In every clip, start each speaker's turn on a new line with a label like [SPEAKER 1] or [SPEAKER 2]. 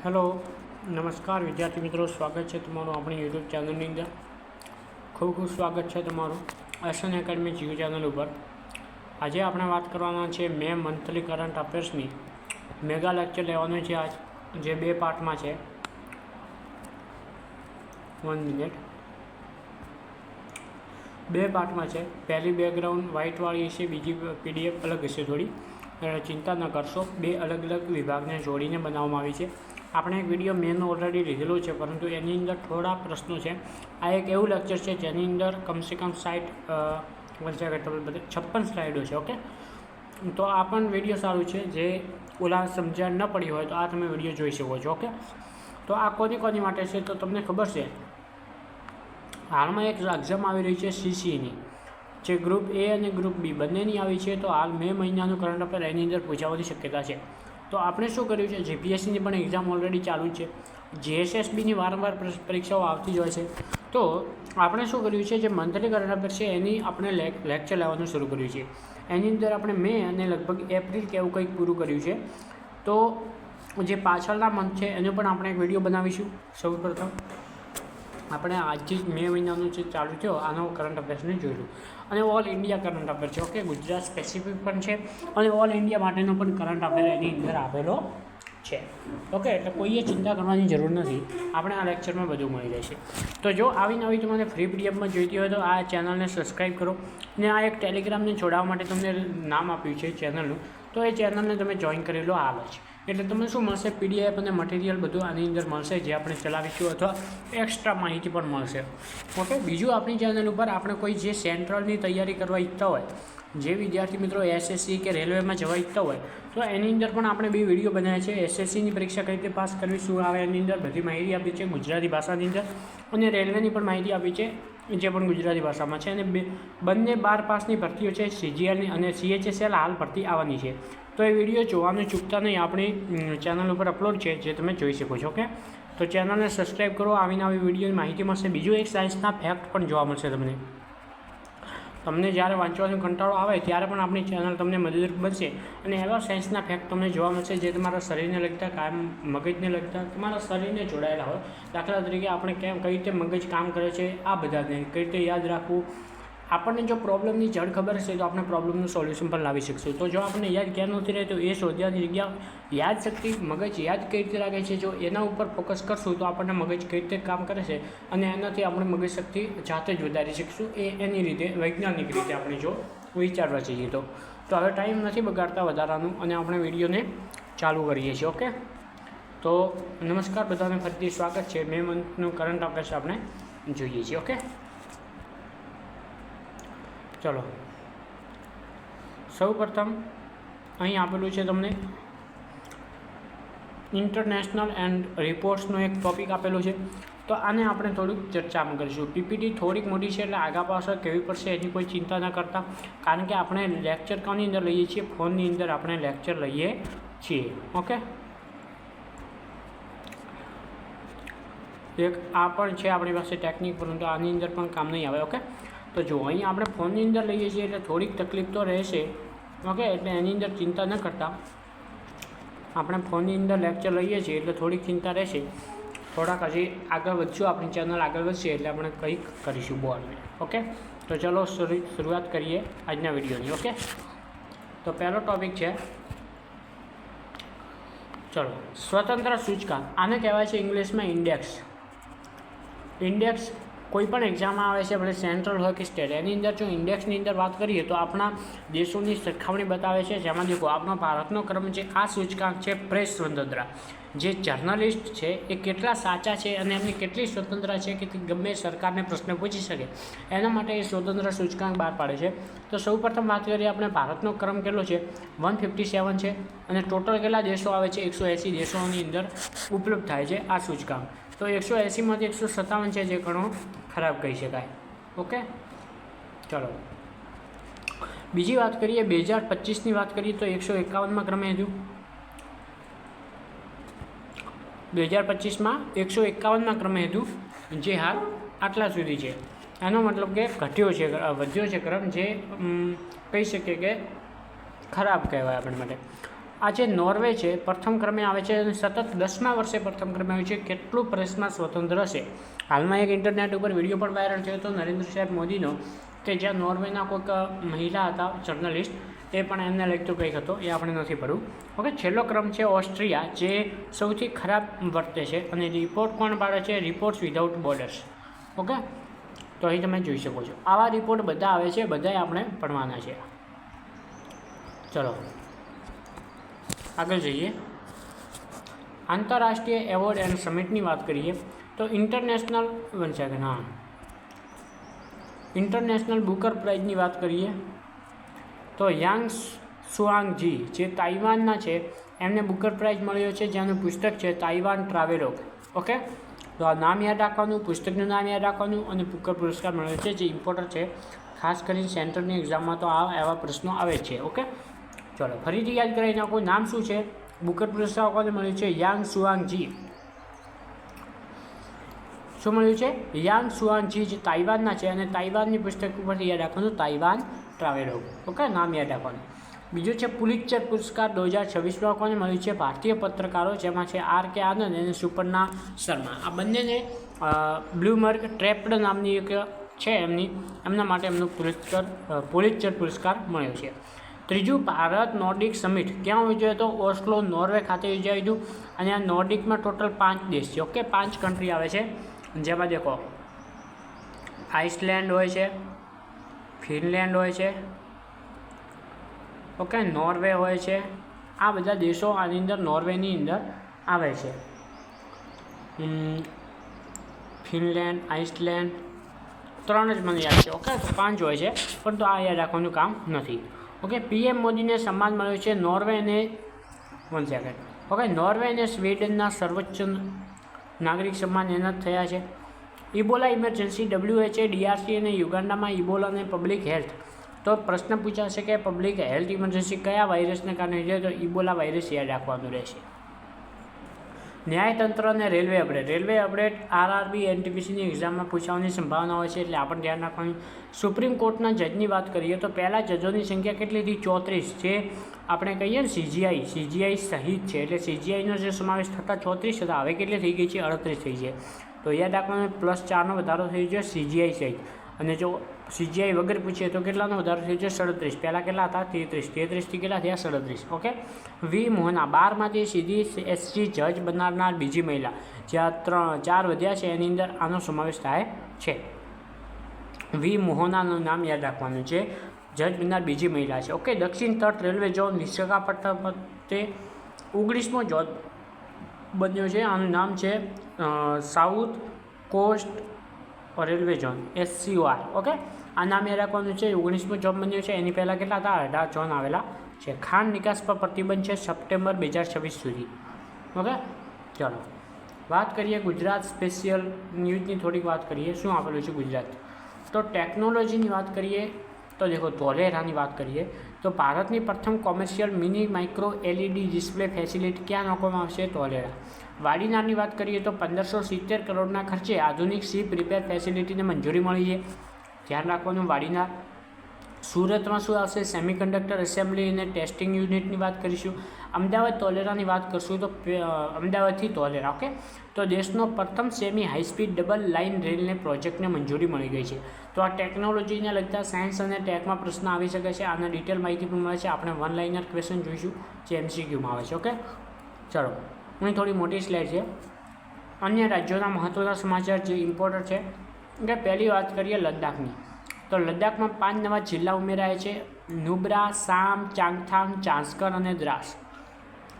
[SPEAKER 1] Hello, નમસ્કાર વિદ્યાર્થી મિત્રો, સ્વાગત છે તમારું આપણી યુટ્યુબ ચેનલની અંદર. ખૂબ ખૂબ સ્વાગત છે તમારું એસએન એકેડમી જીઓ ચેનલ ઉપર. આજે આપણે વાત કરવાના છે મે મંથલી કરંટ અફેર્સની મેગા લેક્ચર લેવાનું છે આજ, જે 2 પાર્ટમાં છે. 1 મિનિટ. 2 પાર્ટમાં છે. પહેલી બેકગ્રાઉન્ડ વ્હાઇટવાળી હશે, બીજી પીડીએફ અલગ હશે થોડી. ચિંતા ન કરશો, 2 અલગ અલગ વિભાગને જોડીને બનાવવામાં આવી છે. આપણે એક વિડીયો મેનનો ઓલરેડી લીધેલો છે, પરંતુ એની અંદર થોડા પ્રશ્નો છે. આ એક એવું લેક્ચર છે જેની અંદર કમસે કમ 56 સ્લાઇડો છે. ઓકે, તો આ પણ વિડીયો સારું છે. જે ઓલા સમજણ ન પડી હોય તો આ તમે વિડીયો જોઈ શકો છો. ઓકે, તો આ કોની માટે છે તો તમને ખબર છે, હાલમાં એક એક્ઝામ આવી રહી છે સીસીની, જે ગ્રુપ એ અને ગ્રુપ બી બંનેની આવી છે. તો હાલ મે મહિનાનું કરંટ અફેર એની અંદર પૂછાવાની શક્યતા છે. તો આપણે શું કર્યું છે, જીપીએસસીની પણ એક્ઝામ ઓલરેડી ચાલુ છે, જીએસએસબીની વારંવાર પરીક્ષાઓ આવતી જ હોય છે. તો આપણે શું કર્યું છે, જે મંથલી કરંટ અફેર છે એની આપણે લેક્ચર લેવાનું શરૂ કર્યું છે. એની અંદર આપણે મે અને લગભગ એપ્રિલ કે એવું કંઈક પૂરું કર્યું છે. તો જે પાછળના મંથ છે એનો પણ આપણે એક વિડીયો બનાવીશું. સૌ પ્રથમ આપણે આજથી જ મે મહિનાનું જે ચાલુ થયો આનો કરંટ અફેર્સને જોઈશું. અને ઓલ ઇન્ડિયા કરંટ અફેર છે. ઓકે, ગુજરાત સ્પેસિફિક પણ છે અને ઓલ ઇન્ડિયા માટેનો પણ કરંટ અફેર એની અંદર આપેલો છે. ઓકે, એટલે કોઈએ ચિંતા કરવાની જરૂર નથી, આપણે આ લેક્ચરમાં બધું મળી રહેશે. તો જો આવી નવી તમને ફ્રી પીડીએફમાં જોઈતી હોય તો આ ચેનલને સબસ્ક્રાઈબ કરો. અને આ એક ટેલિગ્રામને જોડાવા માટે તમને નામ આપ્યું છે ચેનલનું, તો એ ચેનલને તમે જોઈન કરી લો હાલ જ. એટલે તમને શું મળશે, પીડીએફ અને મટીરિયલ બધું આની અંદર મળશે, જે આપણે ચલાવીશું, અથવા એક્સ્ટ્રા માહિતી પણ મળશે. ઓકે, બીજું આપણી ચેનલ ઉપર આપણે કોઈ જે સેન્ટ્રલની તૈયારી કરવા ઈચ્છતા હોય, જે વિદ્યાર્થી મિત્રો એસએસસી કે રેલવેમાં જવા ઈચ્છતા હોય, તો એની અંદર પણ આપણે 2 વિડીયો બનાવ્યા છે. એસએસસીની પરીક્ષા કઈ રીતે પાસ કરવી, શું આવે એની અંદર બધી માહિતી આપી છે ગુજરાતી ભાષાની અંદર, અને રેલવેની પણ માહિતી આપી છે, જે પણ ગુજરાતી ભાષામાં છે. અને બંને 12 પાસની ભરતીઓ છે, સીજીએલની અને સીએચએસએલ હાલ ભરતી આવવાની છે. તો એ વિડીયો જોવાનું ચૂકતા નહીં, આપણી ચેનલ ઉપર અપલોડ છે, જે તમે જોઈ શકો છો. ઓકે, તો ચેનલને સબસ્ક્રાઈબ કરો, આવીને આવી વિડીયોની માહિતી મળશે. બીજું એક સાયન્સના ફેક્ટ પણ જોવા મળશે તમને જ્યારે વાંચવાનો કંટાળો આવે ત્યારે પણ આપણી ચેનલ તમને મદદરૂપ બનશે. અને એવા સાયન્સના ફેક્ટ તમને જોવા મળશે જે તમારા શરીરને લગતા, કાયમ મગજને લગતા, તમારા શરીરને જોડાયેલા હોય. દાખલા તરીકે આપણે કઈ રીતે મગજ કામ કરે છે, આ બધાને કઈ રીતે યાદ રાખવું. આપણને જો પ્રોબ્લેમની જડ ખબર હશે તો આપણે પ્રોબ્લેમનું સોલ્યુશન પણ લાવી શકશું. તો જો આપણને યાદ ક્યાં નથી રહે, તો એ શોધવાની જગ્યા યાદશક્તિ, મગજ યાદ કઈ રીતે લાગે છે, જો એના ઉપર ફોકસ કરશું તો આપણને મગજ કઈ રીતે કામ કરે છે, અને એનાથી આપણે મગજ શક્તિ જાતે જ વધારી શકશું. એની રીતે વૈજ્ઞાનિક રીતે આપણે જો વિચારવા જઈએ તો હવે ટાઈમ નથી બગાડતા વધારાનું, અને આપણે વિડીયોને ચાલુ કરીએ છીએ. ઓકે, તો નમસ્કાર બધાને, ફરીથી સ્વાગત છે. મે મંથનું કરંટ અફેર્સ આપણે જોઈએ છીએ. ઓકે, ચલો, સૌ પ્રથમ અહીં આપેલું છે તમને ઇન્ટરનેશનલ એન્ડ રિપોર્ટ્સનો એક ટૉપિક આપેલો છે. તો આને આપણે થોડુંક ચર્ચામાં કરીશું. પીપીટી થોડીક મોટી છે, એટલે આગા પાછળ કહેવી પડશે, એની કોઈ ચિંતા ન કરતા. કારણ કે આપણે લેક્ચર કોની અંદર લઈએ છીએ, ફોનની અંદર આપણે લેક્ચર લઈએ છીએ. ઓકે, એક આ પણ છે આપણી પાસે ટેકનિક, પરંતુ આની અંદર પણ કામ નહીં આવે. ઓકે, તો જો અહીં આપણે ફોનની અંદર લઈએ છીએ એટલે થોડીક તકલીફ તો રહેશે. ઓકે, એટલે એની અંદર ચિંતા ન કરતા. આપણે ફોનની અંદર લેક્ચર લઈએ છીએ એટલે થોડીક ચિંતા રહેશે. થોડાક હજી આગળ વધશું, આપણી ચેનલ આગળ વધશે એટલે આપણે કંઈક કરીશું બોર્ડને. ઓકે, તો ચલો શરૂઆત કરીએ આજના વિડીયોની. ઓકે, તો પહેલો ટૉપિક છે, ચલો, સ્વતંત્ર સૂચકાંક. આને કહેવાય છે ઇંગ્લિશમાં ઇન્ડેક્સ. ઇન્ડેક્સ કોઈ પણ એક્ઝામમાં આવે છે, ભલે સેન્ટ્રલ હોય કે સ્ટેટ, એની અંદર જો ઇન્ડેક્સની અંદર વાત કરીએ તો આપણા દેશોની સરખામણી બતાવે છે. જેમાં દેખો, આપણો ભારતનો ક્રમ છે. આ સૂચકાંક છે પ્રેસ સ્વતંત્રતા. જે જર્નલિસ્ટ છે એ કેટલા સાચા છે અને એમની કેટલી સ્વતંત્રતા છે કે તે ગમે સરકારને પ્રશ્ન પૂછી શકે, એના માટે એ સ્વતંત્ર સૂચકાંક બહાર પાડે છે. તો સૌ પ્રથમ વાત કરીએ આપણે, ભારતનો ક્રમ કેટલો છે, 157 છે. અને ટોટલ કેટલા દેશો આવે છે, 180 દેશોની અંદર ઉપલબ્ધ થાય છે આ સૂચકાંક. તો 180માંથી 157 છે, જે ઘણો ખરાબ કહી શકાય. ઓકે, ચલો, બીજી વાત કરીએ 2025ની વાત કરીએ તો 151માં ક્રમે હતું. 2025માં 151માં ક્રમે હતું, જે હાલ આટલા સુધી છે. એનો મતલબ કે વધ્યો છે ક્રમ, જે કહી શકીએ કે ખરાબ કહેવાય આપણા માટે. આ જે નોર્વે છે પ્રથમ ક્રમે આવે છે અને સતત 10મા વર્ષે પ્રથમ ક્રમે આવે છે. કેટલું પ્રેસમાં સ્વતંત્ર છે? હાલમાં એક ઇન્ટરનેટ ઉપર વિડીયો પણ વાયરલ થયો હતો નરેન્દ્ર સાહેબ મોદીનો, કે જ્યાં નોર્વેના કોઈક મહિલા હતા જર્નલિસ્ટ, એ પણ એમને લગતું કંઈક હતો, એ આપણે નથી પડવું. ઓકે, છેલ્લો ક્રમ છે ઓસ્ટ્રિયા, જે સૌથી ખરાબ વર્તે છે. અને રિપોર્ટ કોણ પાડે છે? Reports without borders. ઓકે, તો અહીં તમે જોઈ શકો છો આવા રિપોર્ટ બધા આવે છે, બધાએ આપણે ભણવાના છે. ચલો આગળ જઈએ. આંતરરાષ્ટ્રીય એવોર્ડ એન્ડ સમિટની વાત કરીએ તો ઇન્ટરનેશનલ બુકર પ્રાઇઝની વાત કરીએ તો યાંગ સુઆંગજી જે તાઇવાનના છે એમને બુકર પ્રાઇઝ મળ્યો છે, જેનું પુસ્તક છે તાઇવાન ટ્રાવેલોગ. ઓકે, તો આ નામ યાદ રાખવાનું, પુસ્તકનું નામ યાદ રાખવાનું, અને બુકર પુરસ્કાર મળ્યો છે જે ઇમ્પોર્ટન્ટ છે. ખાસ કરીને સેન્ટરની એક્ઝામમાં તો એવા પ્રશ્નો આવે છે. ઓકે, ચલો ફરીથી યાદ કરાવી નાખો. નામ શું છે? બુકર પુરસ્કાર કોને મળ્યું છે? યાંગ સુઆંગજી. શું મળ્યું છે? યાંગ સુઆંગજી જે તાઇવાનના છે, અને તાઇવાનની પુસ્તક ઉપરથી યાદ રાખવાનું તાઇવાન ટ્રાવેલોગ. ઓકે, નામ યાદ રાખવાનું. બીજું છે પુલિત્ઝર પુરસ્કાર 2026 કોને મળ્યું છે? ભારતીય પત્રકારો, જેમાં છે R.K. આનંદ અને સુપર્ણા શર્મા. આ બંનેને બ્લૂમબર્ગ ટ્રેપ્ડ નામની એક છે એમના માટે એમનો પુલિત્ઝર પુરસ્કાર મળ્યો છે. ત્રીજું ભારત નોર્ડિક સમિટ ક્યાં યોજાયું હતો? ઓસ્લો, નોર્વે ખાતે યોજાયું હતું. અને આ નોર્ડિકમાં ટોટલ 5 દેશ છે. ઓકે, 5 કન્ટ્રી આવે છે, જેમાં દેખો આઇસલેન્ડ હોય છે, ફિનલેન્ડ હોય છે, ઓકે, નોર્વે હોય છે. આ બધા દેશો આની અંદર નોર્વેની અંદર આવે છે. ફિનલેન્ડ, આઇસલેન્ડ 3 જ મને યાદ છે. ઓકે, તો 5 હોય છે, પરંતુ આ યાદ રાખવાનું કામ નથી. ઓકે, PM મોદીને સન્માન મળ્યું છે નોર્વે અને નોર્વે અને સ્વીડનના સર્વોચ્ચ નાગરિક સન્માન એના જ થયા છે. ઇબોલા ઇમરજન્સી WHO, DRC અને યુગાન્ડામાં ઇબોલા અને પબ્લિક હેલ્થ. તો પ્રશ્ન પૂછાશે કે પબ્લિક હેલ્થ ઇમરજન્સી કયા વાયરસને કારણે છે? તો ઇબોલા વાયરસ યાદ રાખવાનું રહેશે. ન્યાયતંત્ર અને રેલવે અપડેટ RRB NTPCની એક્ઝામમાં પૂછવાની સંભાવના હોય છે, એટલે આપણે ધ્યાન રાખવાનું. સુપ્રીમ કોર્ટના જજની વાત કરીએ તો પહેલાં જજોની સંખ્યા કેટલી હતી? 34. જે આપણે કહીએ ને CGI સહિત છે, એટલે CGIનો જે સમાવેશ થતાં 34 હતા, હવે કેટલી થઈ ગઈ છે? 38 થઈ છે. તો યાદ રાખવાનું +4નો વધારો થઈ ગયો CGI સહિત. અને જો CGI વગર પૂછીએ તો કેટલાનો વધારો થઈ ગયો? 37. પહેલાં કેટલા હતા? 33થી કેટલા થયા? 37. ઓકે, વી મોહના 12માંથી સીધી SG જજ બનારનાર બીજી મહિલા. જ્યાં 4 વધ્યા છે એની અંદર આનો સમાવેશ થાય છે. વી મોહનાનું નામ યાદ રાખવાનું છે, જજ બનનાર બીજી મહિલા છે. ઓકે, દક્ષિણ તટ રેલવે ઝોન વિશાખાપટ્ટનમ 19મો ઝોન બન્યો છે. આનું નામ છે south cost railway zone SCOR. Okay, આ નામ યાદ રાખવાનું છે. 19મો ઝોન બન્યો છે. એની પહેલાં કેટલા હતા? 18 ઝોન આવેલા છે. ખાંડ નિકાસ પર પ્રતિબંધ છે સપ્ટેમ્બર 2026 સુધી. ઓકે, ચલો વાત કરીએ ગુજરાત સ્પેશિયલ ન્યૂઝની થોડીક વાત કરીએ. શું આપેલું છે ગુજરાત? તો ટેકનોલોજીની વાત કરીએ તો દેખો ધોલેરાની વાત કરીએ તો ભારતની પ્રથમ commercial mini micro LED display facility ક્યાં નાખવામાં આવશે? ધોલેરા. વાડીનારની વાત કરીએ તો 1570 કરોડના ખર્ચે આધુનિક શિપ રિપેર ફેસિલિટીને મંજૂરી મળી છે. ધ્યાન રાખવાનું વાડીનાર. સુરતમાં શું આવશે? સેમિકન્ડક્ટર એસેમ્બલી અને ટેસ્ટિંગ યુનિટની વાત કરીશું. અમદાવાદ ધોલેરાની વાત કરીશું તો અમદાવાદથી ધોલેરા. ઓકે, તો દેશનો પ્રથમ સેમી હાઈસ્પીડ ડબલ લાઇન રેલને પ્રોજેક્ટને મંજૂરી મળી ગઈ છે. તો આ ટેકનોલોજીને લગતા સાયન્સ અને ટેકમાં પ્રશ્ન આવી શકે છે. આના ડિટેલ માહિતી પણ મળે છે. આપણે 1 લાઇનર ક્વેશ્ચન જોઈશું જે MCQમાં આવે છે. ઓકે, ચલો અહીં થોડી મોટી સ્લાઇડ છે. અન્ય રાજ્યોના મહત્ત્વના સમાચાર જે ઇમ્પોર્ટન્ટ છે કે પહેલી વાત કરીએ લદ્દાખની. તો લદ્દાખમાં 5 નવા જિલ્લા ઉમેરાયા છે: નુબ્રા, સામ, ચાંગથાંગ, ચાંસ્કર અને દ્રાસ.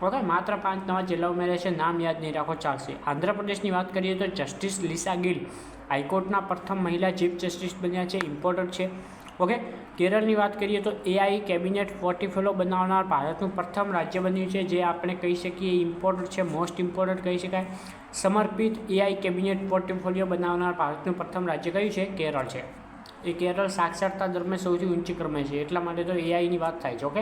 [SPEAKER 1] ઓકે, માત્ર 5 નવા જિલ્લા ઉમેર્યા છે. નામ યાદ નહીં રાખો ચાલશે. આંધ્રપ્રદેશની વાત કરીએ તો જસ્ટિસ લિસા ગિલ હાઈકોર્ટના પ્રથમ મહિલા ચીફ જસ્ટિસ બન્યા છે. ઇમ્પોર્ટન્ટ છે. ઓકે, કેરળની વાત કરીએ તો AI કેબિનેટ પોર્ટફોલિયો બનાવનાર ભારતનું પ્રથમ રાજ્ય બન્યું છે, જે આપણે કહી શકીએ ઇમ્પોર્ટન્ટ છે, મોસ્ટ ઇમ્પોર્ટન્ટ કહી શકાય. સમર્પિત AI કેબિનેટ પોર્ટફોલિયો બનાવનાર ભારતનું પ્રથમ રાજ્ય કયું છે? કેરળ છે. એ કેરળ સાક્ષરતા દરમાં સૌથી ઊંચી ક્રમે છે, એટલા માટે તો AIની વાત થાય છે. ઓકે,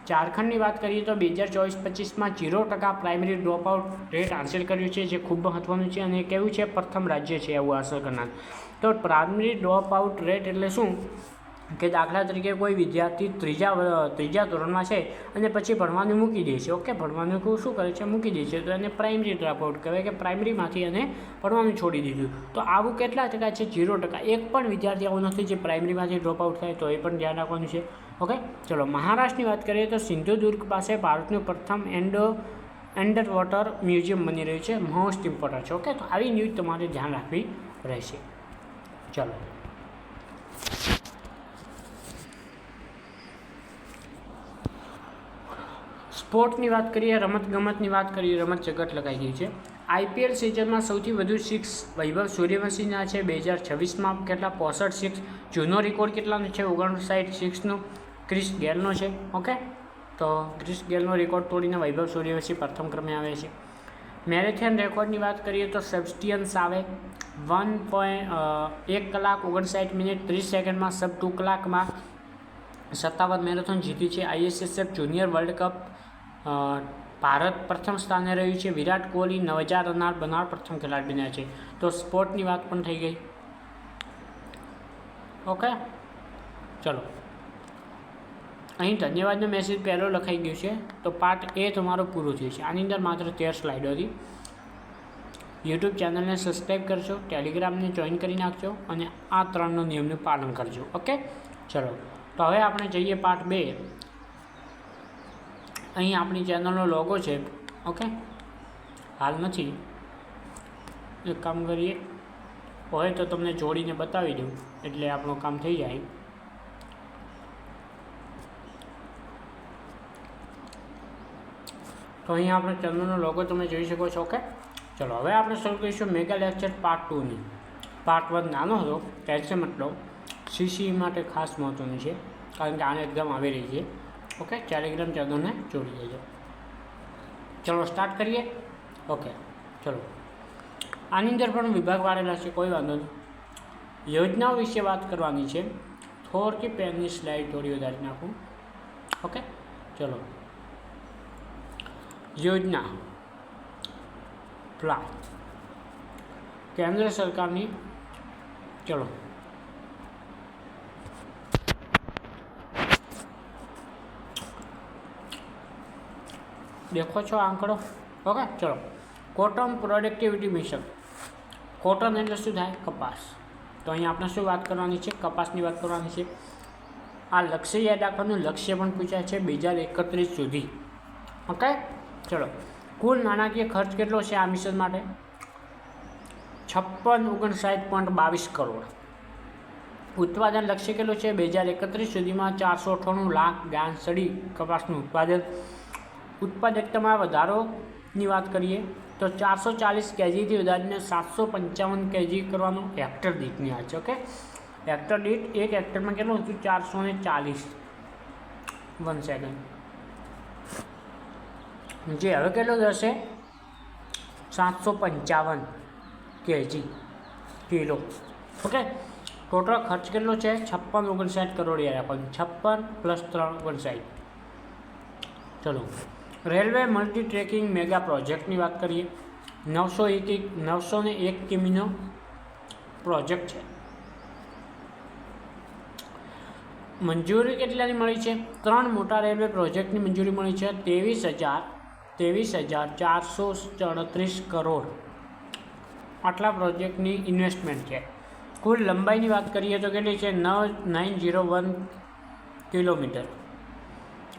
[SPEAKER 1] ઝારખંડની વાત કરીએ તો 2024-25માં 0% પ્રાઇમરી ડ્રોપ આઉટ રેટ હાંસલ કર્યું છે, જે ખૂબ મહત્ત્વનું છે. અને કેવું છે? પ્રથમ રાજ્ય છે એવું હાંસલ કરનાર. તો પ્રાઇમરી ડ્રોપ આઉટ રેટ એટલે શું? કે દાખલા તરીકે કોઈ વિદ્યાર્થી ત્રીજા ધોરણમાં છે અને પછી ભણવાનું મૂકી દે છે. ઓકે, ભણવાનું શું કરે છે, મૂકી દે છે, તો એને પ્રાઇમરી ડ્રોપઆઉટ કહેવાય, કે પ્રાઇમરીમાંથી એને ભણવાનું છોડી દીધું. તો આવું કેટલા ટકા છે? 0%. એક પણ વિદ્યાર્થી આવું નથી જે પ્રાઇમરીમાંથી ડ્રોપઆઉટ થાય, તો એ પણ ધ્યાન રાખવાનું છે. ઓકે, ચલો મહારાષ્ટ્રની વાત કરીએ તો સિંધુદુર્ગ પાસે ભારતનું પ્રથમ અંડર વોટર મ્યુઝિયમ બની રહ્યું છે. મોસ્ટ ઇમ્પોર્ટન્ટ છે. ઓકે, તો આવી ન્યૂઝ તમારે ધ્યાન રાખવી રહેશે. ચલો સ્પોર્ટની વાત કરીએ, રમતગમતની વાત કરીએ, રમત જગત લગાઈ ગઈ છે. IPL સિઝનમાં સૌથી વધુ 6 વૈભવ સૂર્યવંશીના છે 2026માં કેટલા? 65 6. જૂનો રેકોર્ડ કેટલાનો છે? 59 6નો ક્રિસ ગેલનો છે. ઓકે, તો ક્રિસ ગેલનો રેકોર્ડ તોડીને વૈભવ સૂર્યવંશી પ્રથમ ક્રમે આવે છે. મેરેથોન રેકોર્ડની વાત કરીએ તો સેબસ્ટિયન સાવે 1 કલાક 59 મિનિટ 30 સેકન્ડમાં સબ 2 કલાકમાં 57 મેરેથોન જીતી છે. ISSF junior world cup Bharat પ્રથમ સ્થાને રહ્યું છે. વિરાટ કોહલી 9000 રનાર બનાર પ્રથમ ખેલાડી બન્યા છે. તો સ્પોર્ટની વાત પણ થઈ ગઈ. ઓકે, ચલો અહીં ધન્યવાદનો મેસેજ પહેલો લખાઈ ગયો છે. તો પાર્ટ એ તમારો પૂરો થયો છે. આની અંદર માત્ર 13 સ્લાઇડો હતી. યુટ્યુબ ચેનલને સબસ્ક્રાઈબ કરજો, ટેલિગ્રામને જોઈન કરી નાખજો અને આ 3નો નિયમનું પાલન કરજો. ઓકે, ચલો તો હવે આપણે જઈએ પાર્ટ 2. અહીં આપણી ચેનલનો લોગો છે. ઓકે, હાલ નથી, એક કામ કરીએ, હોય તો તમને જોડીને બતાવી દઉં એટલે આપણું કામ થઈ જાય. તો અહીં આપણે ચેનલનો લોગો તમે જોઈ શકો છો. ઓકે, ચલો હવે આપણે શરૂ કરીશું મેગા લેક્ચર પાર્ટ 2ની. પાર્ટ 1 નાનો હતો, ટેન્શન મતલબ CCE માટે ખાસ મહત્ત્વનું છે, કારણ કે આને એક્ઝામ આવી રહી છે. ઓકે, ટેલિગ્રામ ચેનલને જોડી દેજો. ચલો સ્ટાર્ટ કરીએ. ઓકે, ચલો આની અંદર પણ વિભાગ વાળેલા છે, કોઈ વાંધો નહીં. યોજનાઓ વિશે વાત કરવાની છે. થોડી પેનની સ્લાઇડ થોડી વધારી નાખું. ઓકે, ચલો યોજના પ્લાન કેન્દ્ર સરકારની. ચલો દેખો છો આંકડો. ઓકે, ચલો કોટન પ્રોડક્ટિવિટી મિશન. કોટન એટલે શું થાય? કપાસ. તો અહીંયા આપણે શું વાત કરવાની છે? કપાસની વાત કરવાની છે. આ લક્ષ્ય યાદ રાખવાનું. લક્ષ્ય પણ પૂછાય છે 2031 સુધી. ઓકે, ચલો કુલ નાણાકીય ખર્ચ કેટલો છે આ મિશન માટે? 5659.22 કરોડ. ઉત્પાદન લક્ષ્ય કેટલું છે? 2031 સુધીમાં 498 લાખ ગાંસડી કપાસનું ઉત્પાદન. ઉત્પાદકતામાં વધારોની વાત કરીએ તો 440 kgથી વધારીને 755 kg કરવાનો હેક્ટર દીઠની વાત છે. ઓકે, હેક્ટર દીઠ એક હેક્ટરમાં કેટલું હતું? 440. 1 સેકન્ડ. જે હવે કેટલું થશે? 755 kg કિલો. ઓકે, ટોટલ ખર્ચ કેટલો છે? 5659 કરોડ યાદ રાખવાનું. 56 + 3 59. ચલો રેલવે મલ્ટી ટ્રેકિંગ મેગા પ્રોજેક્ટની વાત કરીએ. 901 કિમીનો પ્રોજેક્ટ છે. મંજૂરી કેટલાની મળી છે? 3 મોટા રેલવે પ્રોજેક્ટની મંજૂરી મળી છે. 23,437 કરોડ આટલા પ્રોજેક્ટની ઇન્વેસ્ટમેન્ટ છે. કુલ લંબાઈની વાત કરીએ તો કેટલી છે? 901 કિલોમીટર.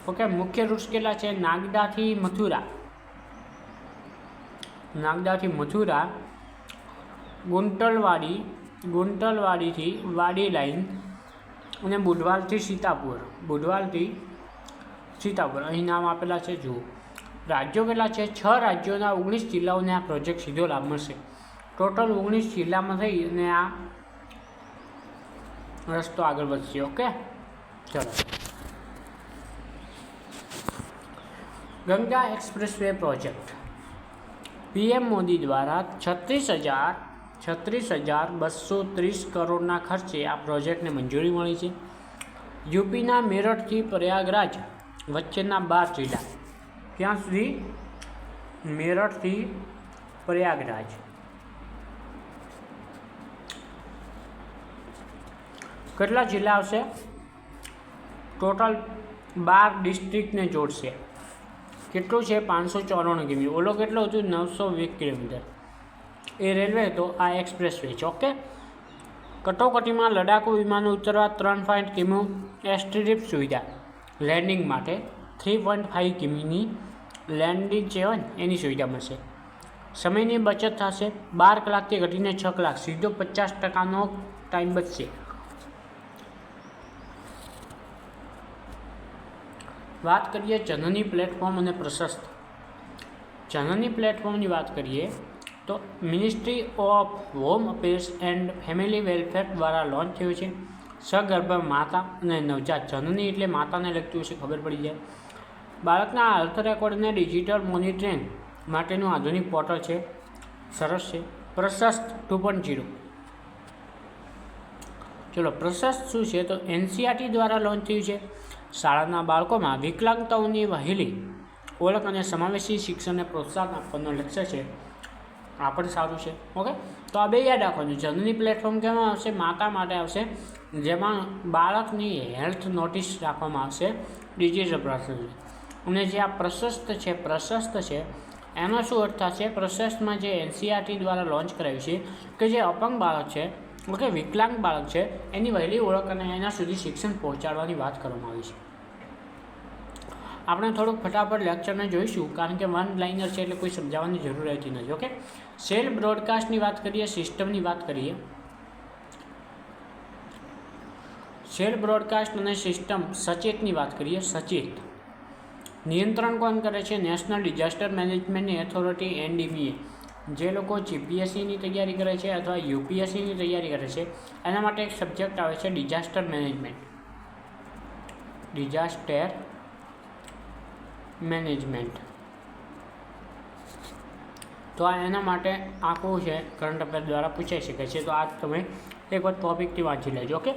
[SPEAKER 1] ઓકે, મુખ્ય રૂટ્સ કેટલા છે? નાગદાથી મથુરા, ગુંટલવાડીથી વાડી લાઈન અને બુધવાલથી સીતાપુર. અહીં નામ આપેલા છે. જુઓ રાજ્યો કેટલા છે? 6 રાજ્યોના 19 જિલ્લાઓને આ પ્રોજેક્ટ સીધો લાભ મળશે. ટોટલ 19 જિલ્લામાં થઈ અને આ રસ્તો આગળ વધશે. ઓકે, ચલો Ganga expressway project. PM Modi દ્વારા 36,230 કરોડના ખર્ચે આ પ્રોજેક્ટને મંજૂરી મળી છે. યુપીના મેરઠથી પ્રયાગરાજ વચ્ચેના 12 જિલ્લા. ક્યાં સુધી? મેરઠથી પ્રયાગરાજ. કેટલા જિલ્લા આવશે? ટોટલ 12 ડિસ્ટ્રિક્ટને જોડશે. કેટલું છે? 594 કિમી. ઓલો કેટલો હતું? 920 કિલોમીટર. એ રેલવે તો આ એક્સપ્રેસ વે છે. ઓકે. કટોકટીમાં લડાકુ વિમાનો ઉતરવા 3.5 કિમી એરસ્ટ્રીપ સુવિધા. લેન્ડિંગ માટે 3.5 કિમીની લેન્ડિંગ છે હોય એની સુવિધા મળશે. સમયની બચત થશે. 12 કલાકથી ઘટીને 6 કલાક. સીધો 50%નો ટાઈમ બચશે. વાત કરીએ જનની પ્લેટફોર્મ અને પ્રશસ્ત. જનની પ્લેટફોર્મની વાત કરીએ તો ministry of home affairs and family welfare દ્વારા લોન્ચ થયું છે. સગર્ભ માતા અને નવજાત. જનની એટલે માતાને લગતું હશે, ખબર પડી જાય. બાળકના હેલ્થ રેકોર્ડને ડિજિટલ મોનિટરિંગ માટેનું આધુનિક પોર્ટલ છે. સરસ છે. પ્રશસ્ત 2.0. ચલો, પ્રશસ્ત શું છે? તો NCERT દ્વારા લોન્ચ થયું છે. શાળાના બાળકોમાં વિકલાંગતાઓની વહેલી ઓળખ અને સમાવેશી શિક્ષણને પ્રોત્સાહન આપવાનું લક્ષ્ય છે. આ પણ સારું છે. ઓકે, તો આ બે યાદ રાખવાનું. જનની પ્લેટફોર્મ કેમાં આવશે? માતા માટે આવશે, જેમાં બાળકની હેલ્થ નોટિસ રાખવામાં આવશે ડિજિટલ પ્રોસેસ. અને જે આ પ્રશસ્ત છે એનો શું અર્થ થશે? પ્રશસ્તમાં જે NCERT દ્વારા લોન્ચ કરાયું છે કે જે અપંગ બાળક છે, ઓકે, વિકલાંગ બાળક છે, એની વહેલી ઓળખ અને એના સુધી શિક્ષણ પહોંચાડવાની વાત કરવામાં આવી છે. આપણે થોડુંક ફટાફટ લેક્ચરને જોઈશું, કારણ કે વન લાઇનર છે એટલે કોઈ સમજાવવાની જરૂર રહેતી નથી. ઓકે, સેલ બ્રોડકાસ્ટની વાત કરીએ, સિસ્ટમની વાત કરીએ. સેલ બ્રોડકાસ્ટ અને સિસ્ટમ સચેતની વાત કરીએ. સચેત નિયંત્રણ કોણ કરે છે? National disaster management authority NDMA. જે લોકો GPSCની તૈયારી કરે છે અથવા UPSCની તૈયારી કરે છે એના માટે એક સબ્જેક્ટ આવે છે ડિઝાસ્ટર મેનેજમેન્ટ. તો આ એના માટે આખું છે કરંટ અફેર દ્વારા પૂછાઈ શકે છે. તો આ તમે એક વાર ટોપિકથી વાંચી લેજો. ઓકે,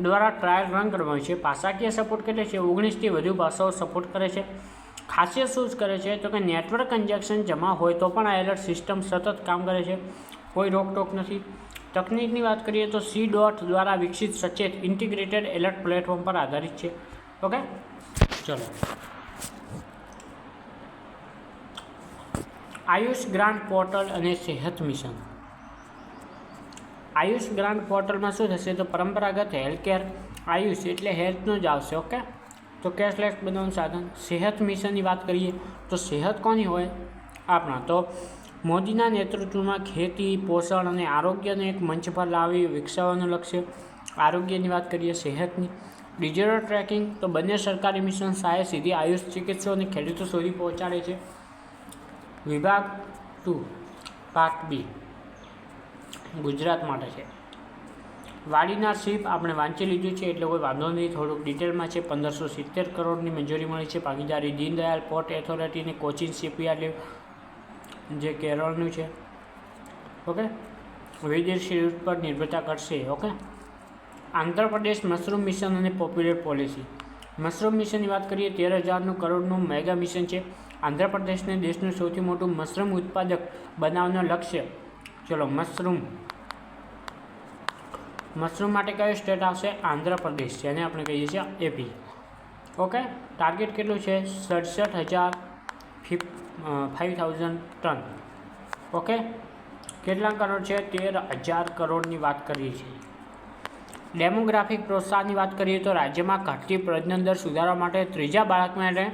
[SPEAKER 1] દ્વારા ટ્રાયલ રન કરવામાં છે. ભાષાકીય સપોર્ટ કેટલે છે? 19થી વધુ ભાષાઓ સપોર્ટ કરે છે. ખાસિયત શું કરે છે? તો કે નેટવર્ક કન્જેક્શન જમા હોય તો પણ આ એલર્ટ સિસ્ટમ સતત કામ કરે છે, કોઈ રોકટોક નથી. તકનિકની વાત કરીએ તો C. દ્વારા વિકસિત સચેત ઇન્ટિગ્રેટેડ એલર્ટ પ્લેટફોર્મ પર આધારિત છે. ઓકે, ચલો. આયુષ ગ્રાન્ટ પોર્ટલ અને સેહત મિશન. આયુષ ગ્રાન્ટ પોર્ટલમાં શું થશે? તો પરંપરાગત હેલ્થકેર, આયુષ એટલે હેલ્થનું જ આવશે. ઓકે, તો કેશલેસ બનાવવાનું સાધન. સેહત મિશનની વાત કરીએ તો સેહત કોની હોય? આપણા. તો મોદીના નેતૃત્વમાં ખેતી, પોષણ અને આરોગ્યને એક મંચ પર લાવી વિકસાવવાનું લક્ષ્ય. આરોગ્યની વાત કરીએ, સેહતની. ડિજિટલ ટ્રેકિંગ તો બંને સરકારી મિશન સહાય સીધી આયુષ ચિકિત્સકો અને ખેડૂતો સુધી પહોંચાડે છે. વિભાગ 2 પાર્ટ B ગુજરાત માટે છે. વાડીનાર શિપ આપણે વાંચી લીધું છે એટલે કોઈ વાંધો નહીં, થોડુંક ડિટેલમાં છે. 1570 કરોડની મંજૂરી મળી છે. ભાગીદારી દીનદયાલ પોર્ટ ઓથોરિટીને કોચિન શિપયાર્ડ જે કેરળનું છે. ઓકે, વિદેશી રૂટ પર નિર્ભરતા કરશે. ઓકે, આંધ્રપ્રદેશ મશરૂમ મિશન અને પોપ્યુલર પોલિસી. મશરૂમ મિશનની વાત કરીએ 13,000 કરોડનું મેગા મિશન છે. આંધ્રપ્રદેશને દેશનું સૌથી મોટું મશરૂમ ઉત્પાદક બનાવવાનું લક્ષ્ય. ચલો, મશરૂમ માટે કયો સ્ટેટ આવશે? આંધ્રપ્રદેશ, જેને આપણે કહીએ છીએ AP. ઓકે, ટાર્ગેટ કેટલું છે? 67,500 ટન. ઓકે, કેટલા કરોડ છે? 13,000 કરોડની વાત કરીએ છીએ. ડેમોગ્રાફિક પ્રોત્સાહનની વાત કરીએ તો રાજ્યમાં ઘટતી પ્રજનન દર સુધારવા માટે ત્રીજા બાળક માટે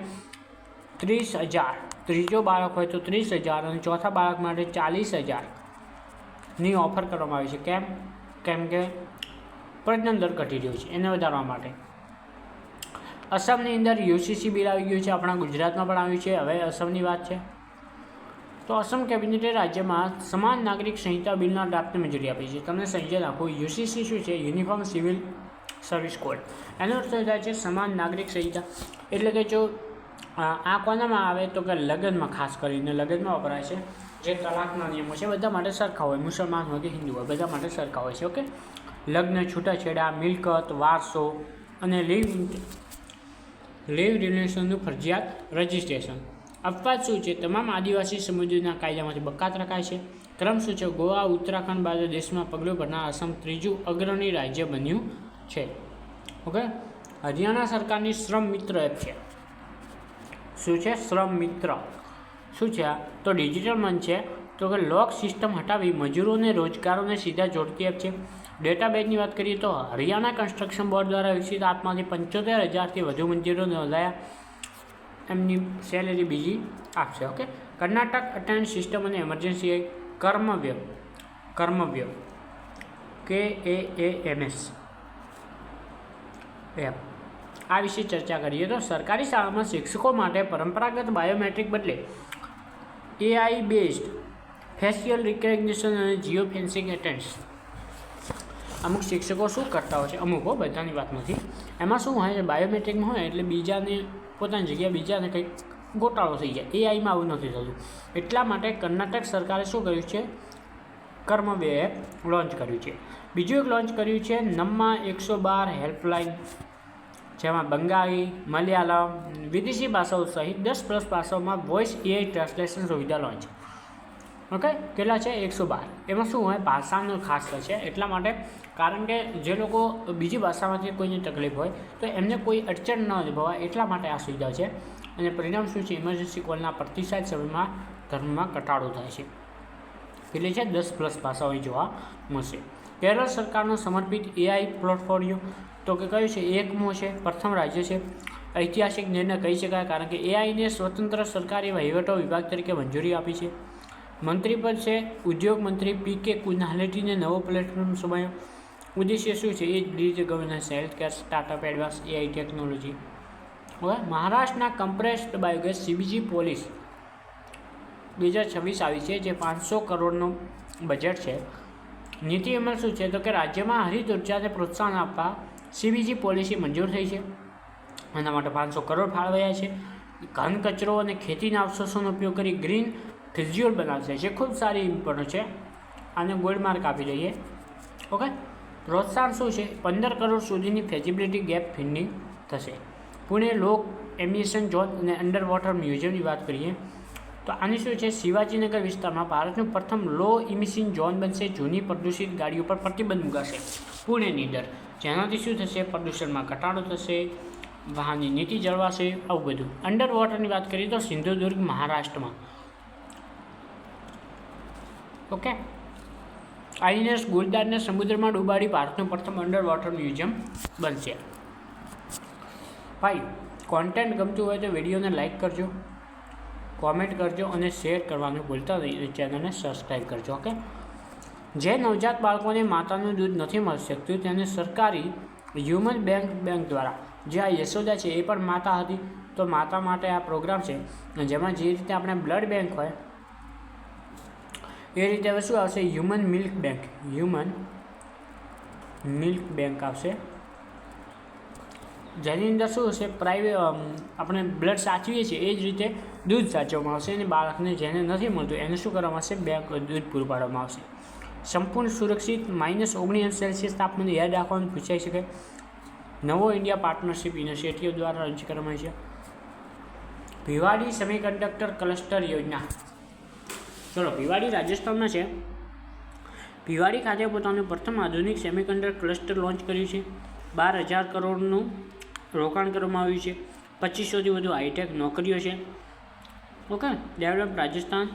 [SPEAKER 1] 30,000, ત્રીજો બાળક હોય તો 30,000 અને ચોથા બાળક માટે 40,000ની ઓફર કરવામાં આવી છે. કેમ કે પ્રજનન દર ઘટી રહ્યો છે, એને વધારવા માટે. અસમની અંદર UCC બિલ આવી ગયું છે, આપણા ગુજરાતમાં પણ આવ્યું છે. હવે અસમની વાત છે તો અસમ કેબિનેટે રાજ્યમાં સમાન નાગરિક સંહિતા બિલના ડ્રાફ્ટને મંજૂરી આપી છે. તમને સમજી રાખો, UCC શું છે? Uniform civil service code. એનો અર્થ થાય છે સમાન નાગરિક સંહિતા. એટલે કે જો આ કોનામાં આવે તો કે લગ્નમાં, ખાસ કરીને લગ્નમાં વપરાય છે. જે તલાકના નિયમો છે બધા માટે સરખા હોય, મુસલમાન હોય કે હિન્દુ હોય, બધા માટે સરખા હોય છે. ઓકે, લગ્ન, છૂટાછેડા, મિલકત, વારસો અને લીવ રિલેશનનું ફરજિયાત રજિસ્ટ્રેશન. અપવાદ શું છે? તમામ આદિવાસી સમુદાયના કાયદામાંથી બકાત રખાય છે. ક્રમ શું છે? ગોવા, ઉત્તરાખંડ બાદ દેશમાં પગલું ભરનાર આસામ ત્રીજું અગ્રણી રાજ્ય બન્યું છે. ઓકે, હરિયાણા સરકારની શ્રમ મિત્ર એપ છે. શું છે? શ્રમ મિત્ર. શું છે આ? તો ડિજિટલ મંચ છે. તો કે લોક સિસ્ટમ હટાવી મજૂરોને રોજગારોને સીધા જોડતી એપ છે. ડેટાબેઝની વાત કરીએ તો હરિયાણા કન્સ્ટ્રક્શન બોર્ડ દ્વારા વિકસિત આપમાંથી 75,000થી વધુ મજૂરો નોંધાયા. એમની સેલેરી બીજી આપશે. ઓકે. કર્ણાટક અટેન્ડ સિસ્ટમ અને એમરજન્સી કર્મવ્ય KAAMS એપ. આ વિશે ચર્ચા કરીએ તો સરકારી શાળામાં શિક્ષકો માટે પરંપરાગત બાયોમેટ્રિક બદલે AI બેઝડ ફેશિયલ રિકગ્નિશન અને જીઓ ફેન્સિંગ એટેન્ડ્સ. અમુક શિક્ષકો શું કરતા હોય છે, અમુક બધાની વાત નથી, એમાં શું હોય બાયોમેટ્રિકમાં હોય એટલે બીજાને પોતાની જગ્યાએ બીજાને કંઈક ગોટાળો થઈ જાય. એઆઈમાં આવું નથી થતું. એટલા માટે કર્ણાટક સરકારે શું કર્યું છે? કર્મવ્ય એપ લોન્ચ કર્યું છે. બીજું એક લોન્ચ કર્યું છે નમ્મા 112 હેલ્પલાઇન, જેમાં બંગાળી, મલયાલમ, વિદેશી ભાષાઓ સહિત 10+ ભાષાઓમાં વોઇસ AI ટ્રાન્સલેશન સુવિધા લોન્ચ. ઓકે. કેટલા છે? 112. એમાં શું હોય? ભાષાનો ખાસ છે. એટલા માટે કારણ કે જે લોકો બીજી ભાષામાંથી કોઈને તકલીફ હોય તો એમને કોઈ અડચણ ન અનુભવાય એટલા માટે આ સુવિધા છે. અને પરિણામ શું છે? ઇમરજન્સી કોલના પ્રતિસાદ સમયમાં ધર્મમાં ઘટાડો થાય છે. કેટલી છે? 10+ ભાષાઓ જોવા મળશે. કેરળ સરકારનો સમર્પિત AI પોર્ટફોલિયો તો કે કયું છે? એકમો છે. પ્રથમ રાજ્ય છે. ઐતિહાસિક નિર્ણય કહી શકાય કારણ કે AIને સ્વતંત્ર સરકારી વહીવટો વિભાગ તરીકે મંજૂરી આપી છે. મંત્રીપદ છે ઉદ્યોગ મંત્રી PK કુનાહલેટીને નવો પ્લેટફોર્મ સમાયો. ઉદ્દેશ્ય શું છે? એ digital governance, healthcare, startup, advance AI technology. હવે મહારાષ્ટ્રના કમ્પ્રેસ્ડ બાયોગેસ CBG પોલિસ 2026 આવી છે, જે 500 કરોડનું બજેટ છે. નીતિ અમલ શું છે? તો કે રાજ્યમાં હરિત ઉર્જાને પ્રોત્સાહન આપવા CBG પોલિસી મંજૂર થઈ છે. એના માટે 500 કરોડ ફાળવાયા છે. ઘન કચરો અને ખેતીના અવશેષોનો ઉપયોગ કરી ગ્રીન ફ્યુઝ્યુઅલ બનાવશે, જે ખૂબ સારી ઇમ્પોર્ટન્ટ છે. આને ગોલ્ડ માર્ક આપી દઈએ. ઓકે. પ્રોત્સાહન શું છે? 15 કરોડ સુધીની ફેઝિબિલિટી ગેપ ફંડિંગ થશે. પુણે લોક એમ્યુઝન ઝોન અને અંડર વોટર મ્યુઝિયમની વાત કરીએ તો આની શું છે? શિવાજીનગર વિસ્તારમાં ભારતનું પ્રથમ લો ઇમિશન ઝોન બનશે. જૂની પ્રદૂષિત ગાડીઓ પર પ્રતિબંધ મુકાશે પુણેની અંદર, જેનાથી શું થશે? પ્રદૂષણમાં ઘટાડો થશે, વાહનની નીતિ જળવાશે, આવું બધું. અંડર વોટરની વાત કરીએ તો સિંધુદુર્ગ મહારાષ્ટ્રમાં. ઓકે. INS ગુલદારને સમુદ્રમાં ડૂબાડી ભારતનું પ્રથમ અંડર વોટર મ્યુઝિયમ બનશે. ભાઈ, કોન્ટેન્ટ ગમતું હોય તો વિડીયોને લાઇક કરજો, કોમેન્ટ કરજો અને શેર કરવાનું ભૂલતા નહીં. ચેનલને સબસ્ક્રાઈબ કરજો. ઓકે. જે નવજાત બાળકોને માતાનું દૂધ નથી મળી શકતું તેને સરકારી હ્યુમન બેંક દ્વારા, જે આ યશોદા છે એ પણ માતા હતી, તો માતા માટે આ પ્રોગ્રામ છે જેમાં જે રીતે આપણે બ્લડ બેંક હોય એ રીતે હવે શું આવશે? હ્યુમન મિલ્ક બેંક આવશે, જેની અંદર શું હશે? પ્રાઇવેટ આપણે બ્લડ સાચવીએ છીએ એ જ રીતે દૂધ સાચવવામાં આવશે અને બાળકને જેને નથી મળતું એને શું કરવામાં આવશે? બેંક દૂધ પૂરું પાડવામાં આવશે. સંપૂર્ણ સુરક્ષિત -19°C તાપમાને યાદ રાખવાનું પૂછાઈ શકે. નવો ઇન્ડિયા પાર્ટનરશિપ ઇનિશિયેટિવ દ્વારા લોન્ચ કરવામાં આવી છે. ભિવાડી સેમિકન્ડક્ટર ક્લસ્ટર યોજના. ચલો, ભિવાડી રાજસ્થાનમાં છે. ભિવાડી ખાતે પોતાનું પ્રથમ આધુનિક સેમિકન્ડક્ટર ક્લસ્ટર લોન્ચ કર્યું છે. 12,000 કરોડનું રોકાણ કરવામાં આવ્યું છે. 2500થી વધુ હાઈટેક નોકરીઓ છે. ઓકે. ડેવલપ રાજસ્થાન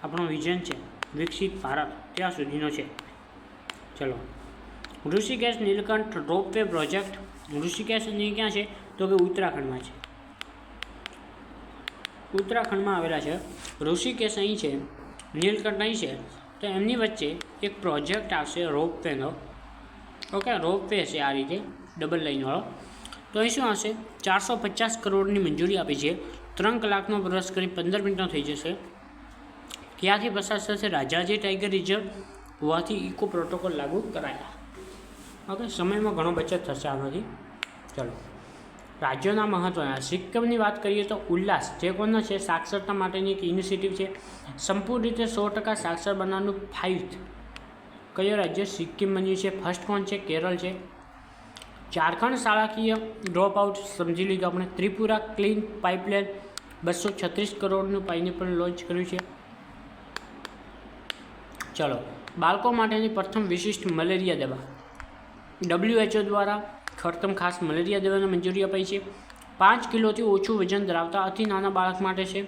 [SPEAKER 1] આપણો વિઝન છે, વિકસિત ભારત ત્યાં સુધીનો છે. ચલો, ઋષિકેશ નીલકંઠ રોપવે પ્રોજેક્ટ. ઋષિકેશ અહીં ક્યાં છે? તો કે ઉત્તરાખંડમાં છે. ઉત્તરાખંડમાં આવેલા છે. ઋષિકેશ અહીં છે, નીલકંઠ અહીં છે. તો એમની વચ્ચે એક પ્રોજેક્ટ આવશે રોપવેનો. ઓકે. રોપવે છે આ રીતે ડબલ લાઇનવાળો. તો અહીં શું આવશે? 450 કરોડની મંજૂરી આપી છે. 3 કલાકનો પ્રવાસ કરી 15 મિનિટનો થઈ જશે. ક્યાંથી પસાર થશે? રાજાજી ટાઈગર રિઝર્વ હોવાથી ઇકો પ્રોટોકોલ લાગુ કરાયા. ઓકે. સમયમાં ઘણો બચત થશે આમાંથી. ચલો, રાજ્યોના મહત્ત્વના. સિક્કિમની વાત કરીએ તો ઉલ્લાસ, જે કોનો છે? સાક્ષરતા માટેની એક ઇનિશિયેટિવ છે. સંપૂર્ણ રીતે 100% સાક્ષર બનાવવાનું 5th કયો રાજ્ય? સિક્કિમ બન્યું છે. ફર્સ્ટ કોણ છે? કેરળ છે. ઝારખંડ શાળાકીય ડ્રોપ આઉટ સમજી લીધું આપણે. ત્રિપુરા ક્લીન પાઇપલાઇન 236 કરોડનું પાઇનેપલ લોન્ચ કર્યું છે. ચલો, બાળકો માટેની પ્રથમ વિશિષ્ટ મલેરિયા દવા WHO દ્વારા પ્રથમ ખાસ મલેરિયા દવાને મંજૂરી અપાઈ છે. 5 કિલોથી ઓછું વજન ધરાવતા અતિ નાના બાળક માટે છે.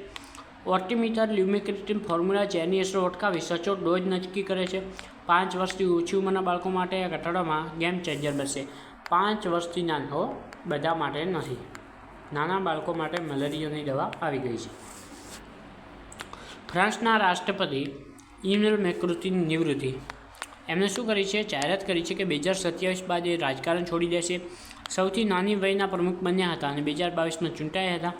[SPEAKER 1] ઓર્ટિમીટર લ્યુમિક્રિસ્ટિન ફોર્મ્યુલા જેની અસર અટકાવી સચોટ ડોઝ નક્કી કરે છે. 5 વર્ષથી ઓછી ઉંમરના બાળકો માટે આ ઘટાડવામાં ગેમ ચેન્જર બનશે. 5 વર્ષથી નાના બધા માટે નથી, નાના બાળકો માટે મલેરિયાની દવા આવી ગઈ છે. ફ્રાન્સના રાષ્ટ્રપતિ ઇમેન્યુએલ મેક્રોંની નિવૃત્તિ. એમણે શું કરી છે? જાહેરાત કરી છે કે 2027 બાદ એ રાજકારણ છોડી દેશે. સૌથી નાની વયના પ્રમુખ બન્યા હતા અને 2022માં ચૂંટાયા હતા.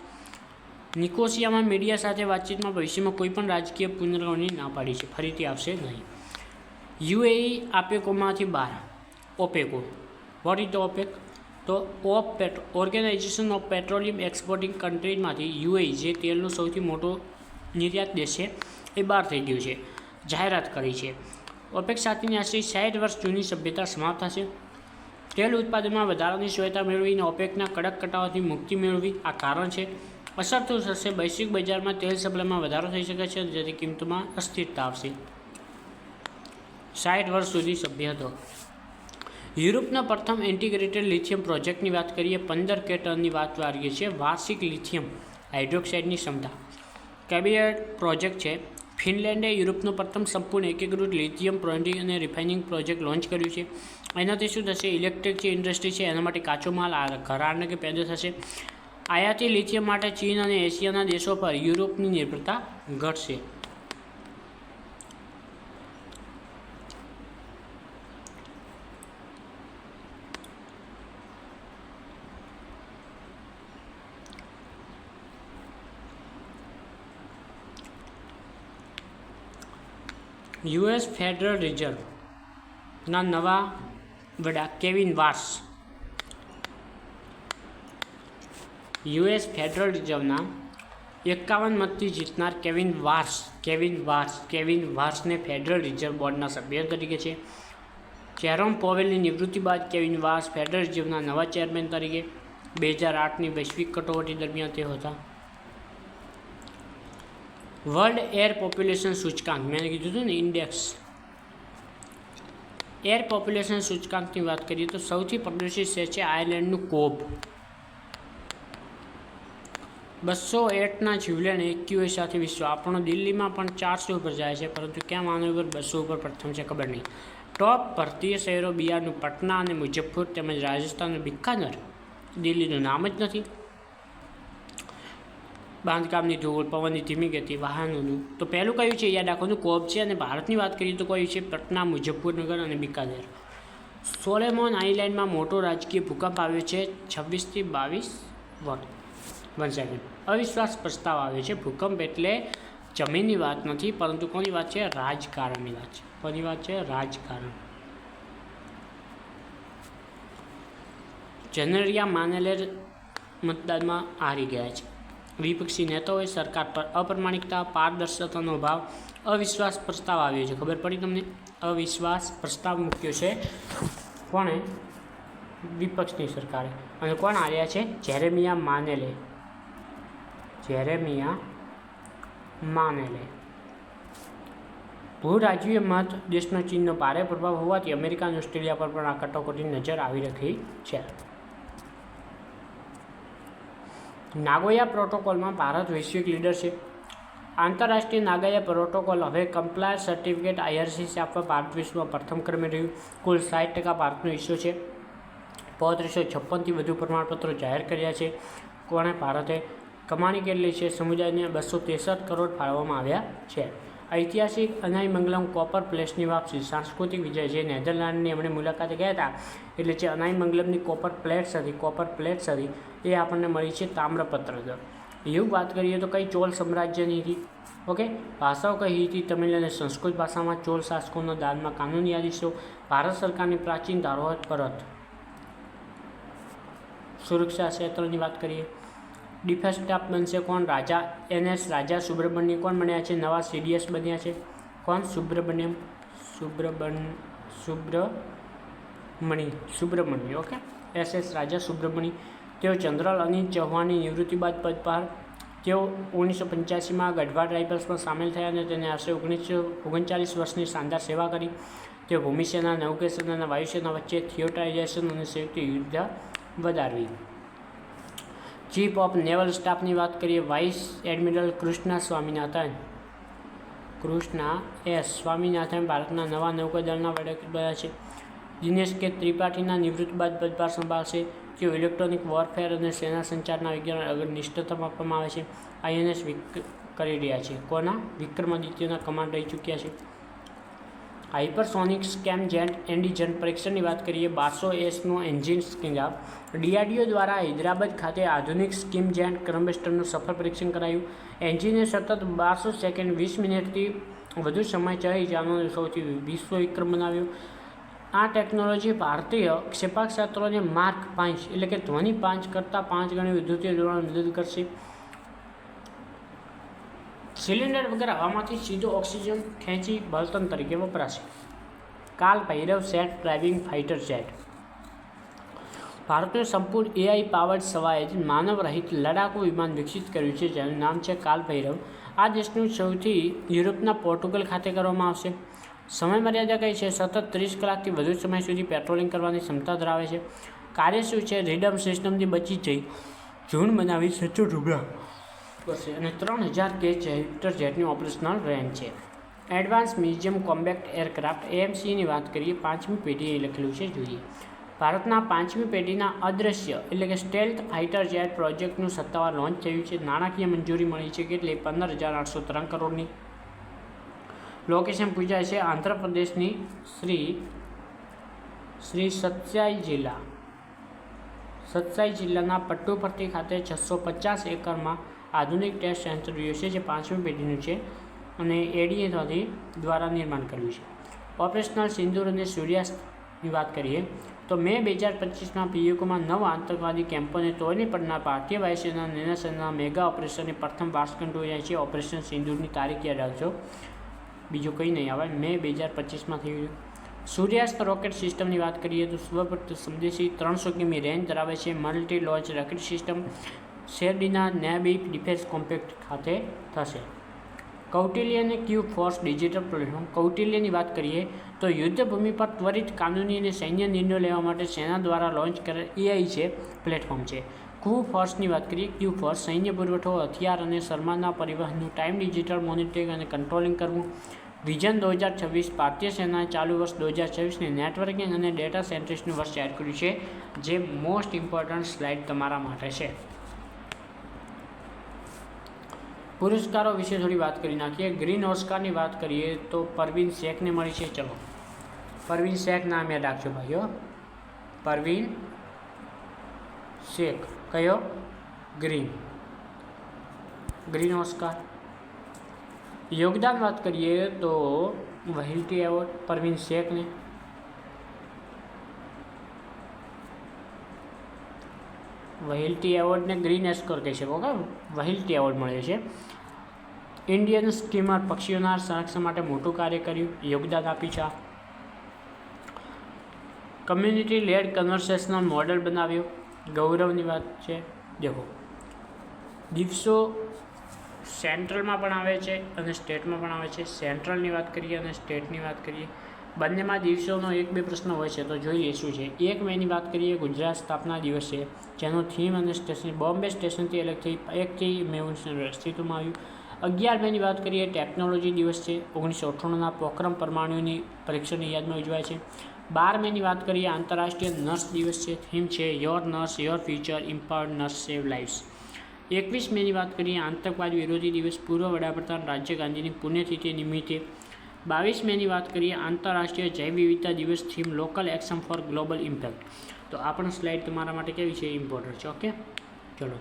[SPEAKER 1] નિકોસિયામાં મીડિયા સાથે વાતચીતમાં ભવિષ્યમાં કોઈપણ રાજકીય પુનરાવર્તનની ના પાડી છે, ફરીથી આવશે નહીં. યુએઈ ઓપેકોમાંથી બહાર. ઓપેકો વોટ ઇઝ ધ ઓપેક? તો ઓર્ગેનાઇઝેશન ઓફ પેટ્રોલિયમ એક્સપોર્ટિંગ કન્ટ્રીઝમાંથી યુએઈ, જે તેલનો સૌથી મોટો નિર્યાત દેશ છે, એ બહાર થઈ ગયું છે. જાહેરાત કરી છે. ઓપેક સાથેની આશરે 60 વર્ષ જૂની સભ્યતા સમાપ્ત થશે. તેલ ઉત્પાદનમાં વધારાની સ્વાયત્તા મેળવીને ઓપેકના કડક કટાવાથી મુક્તિ મેળવી આ કારણ છે. અસરથી થશે વૈશ્વિક બજારમાં તેલ સપ્લાયમાં વધારો થઈ શકે છે, જેથી કિંમતમાં અસ્થિરતા આવશે. 60 વર્ષ સુધી સભ્ય હતો. યુરોપના પ્રથમ ઇન્ટિગ્રેટેડ લિથિયમ પ્રોજેક્ટની વાત કરીએ. 15 ટનની વાત કરીએ છીએ. વાર્ષિક લિથિયમ હાઇડ્રોક્સાઇડની ક્ષમતા. કેબિનેટ પ્રોજેક્ટ છે. ફિનલેન્ડે યુરોપનો પ્રથમ સંપૂર્ણ એકીકૃત લિથિયમ પ્રોસેસિંગ અને રિફાઇનિંગ પ્રોજેક્ટ લોન્ચ કર્યું છે. એનાથી શું થશે? ઇલેક્ટ્રિક જે ઇન્ડસ્ટ્રી છે એના માટે કાચો માલ ઘરાડને કે પેદા થશે. આયાતી લિથિયમ માટે ચીન અને એશિયાના દેશો પર યુરોપની નિર્ભરતા ઘટશે. યુએસ ફેડરલ રિઝર્વના નવા વડા કેવિન વાર્સ. યુએસ ફેડરલ રિઝર્વના 51 મતથી જીતનાર કેવિન વાર્સને ફેડરલ રિઝર્વ બોર્ડના સભ્ય તરીકે છે. જેરોમ પોવેલની નિવૃત્તિ બાદ કેવિન વાર્સ ફેડરલ રિઝર્વના નવા ચેરમેન તરીકે 2008ની વૈશ્વિક કટોકટી દરમિયાન તેઓ હતા. વર્લ્ડ એર પોપ્યુલેશન સૂચકાંક, મેં કીધું હતું ને ઇન્ડેક્સ. એર પોપ્યુલેશન સૂચકાંકની વાત કરીએ તો સૌથી પ્રદૂષિત શહેર છે આયર્લેન્ડનું કોબ. 208ના જીવલેણ એક્યુએ સાથે વિશ્વ. આપણો દિલ્હીમાં પણ 400 ઉપર જાય છે, પરંતુ કેમ આનો ઉપર 200 ઉપર પ્રથમ છે ખબર નહીં. ટોપ ભારતીય શહેરો બિહારનું પટના અને મુઝફ્ફર તેમજ રાજસ્થાનનું બિકાનેર. દિલ્હીનું નામ જ નથી. બાંધકામની ધૂળ, પવનની ધીમી ગતિ, વાહનોનું. તો પહેલું કયું છે? યાદ રાખવાનું કોબ છે. અને ભારતની વાત કરીએ તો કયું છે? પટના, મુઝફ્ફરનગર અને બિકાનેર. સોલેમોન આઇલેન્ડમાં મોટો રાજકીય ભૂકંપ આવ્યો છે. 26 થી 22 વોટ. 1 સેકન્ડ. અવિશ્વાસ પ્રસ્તાવ આવ્યો છે. ભૂકંપ એટલે જમીનની વાત નથી, પરંતુ કોની વાત છે? રાજકારણની વાત છે. કોની વાત છે? રાજકારણ. જનરિયા માનેલેર મતદાનમાં હારી ગયા છે. વિપક્ષી નેતાઓએ સરકાર પર અપ્રામાણિકતા, પારદર્શકતાનો અભાવ, અવિશ્વાસ પ્રસ્તાવ આવ્યો છે. ખબર પડી તમને? અવિશ્વાસ પ્રસ્તાવ મૂક્યો છે કોણે? વિપક્ષની સરકારે. અને કોણ આવ્યા છે? જેરેમિયા માનેલે. ભૂરાજ્ય મત દેશનો ચીનનો ભારે પ્રભાવ હોવાથી અમેરિકા અને ઓસ્ટ્રેલિયા પર પણ આ કટોકટીની નજર આવી રહી છે. નાગોયા પ્રોટોકોલમાં ભારત વૈશ્વિક લીડર છે. આંતરરાષ્ટ્રીય નાગોયા પ્રોટોકોલ હવે કમ્પ્લાયન્સ સર્ટિફિકેટ IRCC આપવા ભારત વિશ્વમાં પ્રથમ ક્રમે રહ્યું. કુલ 60% ભારતનો હિસ્સો છે. 3556થી વધુ પ્રમાણપત્રો જાહેર કર્યા છે. કોણે? ભારતે. કમાણી કેટલી છે? સમુદાયને 263 કરોડ ફાળવવામાં આવ્યા છે. ઐતિહાસિક અનાઈ મંગલમ કોપર પ્લેટ્સની વાપસી. સાંસ્કૃતિક વિજય. જે નેધરલેન્ડની એમણે મુલાકાતે ગયા હતા, એટલે જે અનાઈ મંગલમની કોપર પ્લેટ્સ હતી એ આપણને મળી છે તામ્રપત્ર. યુગ વાત કરીએ તો કઈ? ચોલ સામ્રાજ્યની હતી. ઓકે. ભાષાઓ કઈ હતી? તમિલ અને સંસ્કૃત ભાષામાં. ચોલ શાસકોના દાનમાં કાનૂની આદેશો. ભારત સરકારની પ્રાચીન ધરોહર પરત. સુરક્ષા ક્ષેત્રની વાત કરીએ. ડિફેન્સ સ્ટાફ બનશે કોણ? રાજા NS રાજા સુબ્રમણ્ય કોણ બન્યા છે? નવા CDS બન્યા છે. કોણ? સુબ્રમણ્ય. ઓકે. SS રાજા સુબ્રમણ્ય. તેઓ જનરલ અનિલ ચૌહાણની નિવૃત્તિ બાદ પદભાર તેઓ 1985માં ગઢવાડ રાઇફલ્સમાં સામેલ થયા અને તેને આશરે 39 વર્ષની શાનદાર સેવા કરી. તેઓ ભૂમિસેના, નૌકાસેના અને વાયુસેના વચ્ચે થિયોટાઇઝેશન અને સંયુક્ત યુદ્ધ વધારવી. ચીફ ઓફ નેવલ સ્ટાફની વાત કરીએ, વાઇસ એડમિરલ કૃષ્ણા સ્વામીનાથન ભારતના નવા નૌકાદળના વડા બન્યા છે. દિનેશ કે ત્રિપાઠીના નિવૃત્તિ બાદ પદભાર સંભાળશે. તેઓ ઇલેક્ટ્રોનિક વોરફેર અને સેના સંચારના વિજ્ઞાન આગળ નિષ્ણાતમ આપવામાં આવે છે. INS કરી રહ્યા છે. કોના? વિક્રમાદિત્યના કમાન્ડ રહી ચૂક્યા છે. હાઇપરસોનિક સ્કેમ જેટ એન્જિન પરીક્ષણની વાત કરીએ, 1200Sનું એન્જિન સ્કીમ. DRDO દ્વારા હૈદરાબાદ ખાતે આધુનિક સ્કીમ જેટ ક્રમબસ્ટરનું સફળ પરીક્ષણ કરાયું. એન્જિને સતત 1200 સેકન્ડ 20 મિનિટથી વધુ સમય ચલાવી જવાનો સૌથી વિશ્વ વિક્રમ બનાવ્યો. આ ટેકનોલોજી ભારતીય ક્ષેપણાસ્ત્રોને માર્ક 5 એટલે કે ધ્વનિ 5 કરતાં 5 ગણી વધુ દોડવામાં મદદ કરશે. સિલિન્ડર વગર હવામાંથી સીધો ઓક્સિજન ખેંચી બળતણ તરીકે વપરાશે. Kaal Bhairav self driving fighter jet. ભારતનું સંપૂર્ણ AI પાવર્ડ સ્વાયત્ત માનવ રહિત લડાકુ વિમાન વિકસિત કર્યું છે, જેનું નામ છે કાલ ભૈરવ. આ દેશનું સૌથી યુરોપના પોર્ટુગલ ખાતે કરવામાં આવશે. સમય મર્યાદા કઈ છે? સતત 30 કલાકથી વધુ સમય સુધી પેટ્રોલિંગ કરવાની ક્ષમતા ધરાવે છે. કાર્ય શું છે? રીડમ સિસ્ટમથી બચી જઈ ઝૂંડ બનાવી સચોટ રૂપિયા કરશે અને 3000 મીટર જેટની ઓપરેશનલ રેન્જ છે. એડવાન્સ મ્યુઝિયમ કોમ્બેક્ટ એરક્રાફ્ટ AMCની વાત કરીએ, 5મી પેઢીએ લખેલું છે, જોઈએ. ભારતના 5મી પેઢીના અદ્રશ્ય એટલે કે સ્ટેલ્થ ફાઇટર જેટ પ્રોજેક્ટનું સત્તાવાર લોન્ચ થયું છે. નાણાકીય મંજૂરી મળી છે કેટલી? 15,803 કરોડની. લોકેશન પૂછાય છે આંધ્રપ્રદેશની શ્રી સત્સાઈ જિલ્લાના પટ્ટુપર્તી ખાતે 650 એકરમાં આધુનિક ટેસ્ટ સેન્ટર રહ્યું છે, જે 5મી પેઢીનું છે અને ADA દ્વારા નિર્માણ કર્યું છે. ઓપરેશનલ સિંદૂર અને સૂર્યાસ્તની વાત કરીએ તો મે 2025માં PUKમાં 9 આતંકવાદી કેમ્પોને તોડી પડનાર ભારતીય વાયુસેના નૌસેનાના મેગા ઓપરેશનની પ્રથમ વર્ષગાંઠ ઉજવાય છે. ઓપરેશન સિંદૂરની તારીખ યાદ રાખજો, બીજું કંઈ નહીં આવે. મે 2025માં થયું. સૂર્યાસ્ત રોકેટ સિસ્ટમની વાત કરીએ તો સ્વપ્રત સંદેશી 300 કિમી રેન્જ ધરાવે છે. મલ્ટી લોન્ચ રોકેટ સિસ્ટમ શેરડીના નેવી ડિફેન્સ કોમ્પ્લેક્સ ખાતે થશે. કૌટિલ્ય અને ક્યુ ફોર્સ ડિજિટલ પ્લેટફોર્મ. કૌટિલ્યની વાત કરીએ તો યુદ્ધભૂમિ પર ત્વરિત કાનૂની અને સૈન્ય નિર્ણયો લેવા માટે સેના દ્વારા લોન્ચ કરેલ AI છે પ્લેટફોર્મ છે. ક્યુ ફોર્સની વાત કરીએ, ક્યુ ફોર્સ સૈન્ય પુરવઠો, હથિયાર અને સરમાના પરિવહનનું ટાઈમ ડિજિટલ મોનિટરિંગ અને કંટ્રોલિંગ કરવું. વિઝન 2026. ભારતીય સેનાએ ચાલુ વર્ષ 2026ને નેટવર્કિંગ અને ડેટા સેન્ટ્રિક્સનું વર્ષ જાહેર કર્યું છે, જે મોસ્ટ ઇમ્પોર્ટન્ટ સ્લાઇડ તમારા માટે છે. પુરસ્કારો વિશે થોડી વાત કરી નાખીએ. ગ્રીન ઓસ્કારની વાત કરીએ તો પરવીન શેખને મળી છે. ચલો, પરવીન શેખ નામ યાદ રાખજો ભાઈઓ. પરવીન શેખ કયો? Green Oscar. યોગદાન વાત કરીએ તો વહિલ્ટી એવોર્ડ પરવીન શેખને. વહિલ્ટી એવોર્ડને ગ્રીન ઓસ્કાર કહી શકો કે વહિલ્ટી એવોર્ડ મળે છે. ઇન્ડિયન સ્કીમર પક્ષીઓના સંરક્ષણ માટે મોટું કાર્ય કર્યું, યોગદાન આપ્યું છે. કમ્યુનિટી લેડ કન્વર્સેશનલ મોડેલ બનાવ્યું, ગૌરવની વાત છે. દેખો, દિવસો સેન્ટ્રલમાં પણ આવે છે અને સ્ટેટમાં પણ આવે છે. સેન્ટ્રલની વાત કરીએ અને સ્ટેટની વાત કરીએ, બંનેમાં દિવસોનો 1-2 પ્રશ્ન હોય છે, તો જોઈએ શું છે. 1 મેની વાત કરીએ, ગુજરાત સ્થાપના દિવસ છે, જેનો થીમ અને સ્ટેશન બોમ્બે સ્ટેશનથી અલગ થઈ 1 મે અસ્તિત્વમાં આવ્યું. 11 મેની વાત કરીએ, ટેકનોલોજી દિવસ છે, 1998ના પોખરણ પરમાણુની પરીક્ષણની યાદમાં ઉજવાય છે. 12 મેની વાત કરીએ, આંતરરાષ્ટ્રીય નર્સ દિવસ છે, થીમ છે your nurse your future, empowered nurse save lives. 21 મેની વાત કરીએ, આતંકવાદ વિરોધી દિવસ, પૂર્વ વડાપ્રધાન રાજીવ ગાંધીની પુણ્યતિથિ નિમિત્તે. 22 મેની વાત કરીએ, આંતરરાષ્ટ્રીય જૈવ વિવિધતા દિવસ, theme local action for global impact. તો આ પણ સ્લાઇડ તમારા માટે કેવી છે? ઇમ્પોર્ટન્ટ છે. ઓકે, ચલો.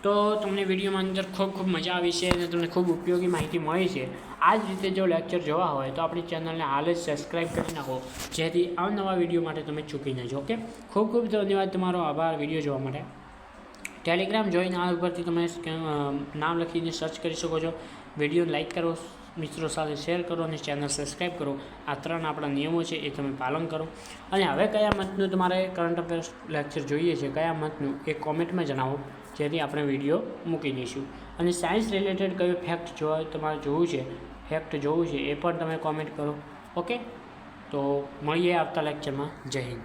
[SPEAKER 1] તો તમને વિડીયોમાં અંદર ખૂબ મજા આવી છે અને તમને ખૂબ ઉપયોગી માહિતી મળી છે. આ જ રીતે જો લેક્ચર જોવા હોય તો આપણી ચેનલને હાલ જ સબસ્ક્રાઈબ કરી નાખો, જેથી અવનવા વિડીયો માટે તમે ચૂકી ન જાઓ. ઓકે, ખૂબ ધન્યવાદ, તમારો આભાર વિડીયો જોવા માટે. ટેલિગ્રામ જોઈને આ ઉપરથી તમે નામ લખીને સર્ચ કરી શકો છો. વિડીયો લાઇક કરો, મિત્રો સાથે શેર કરો અને ચેનલ સબસ્ક્રાઈબ કરો. આ 3 આપણા નિયમો છે એ તમે પાલન કરો. અને હવે કયા મંથનું તમારે કરંટ અફેર્સ લેક્ચર જોઈએ છે, કયા મંથનું, એ કોમેન્ટમાં જણાવો, જેથી આપણે વિડીયો મૂકી દઈશું. અને સાયન્સ રિલેટેડ કયો ફેક્ટ તમારે જોવું છે, એ પણ તમે કોમેન્ટ કરો. ઓકે, તો મળીએ આવતા લેક્ચરમાં. જય હિન્દ.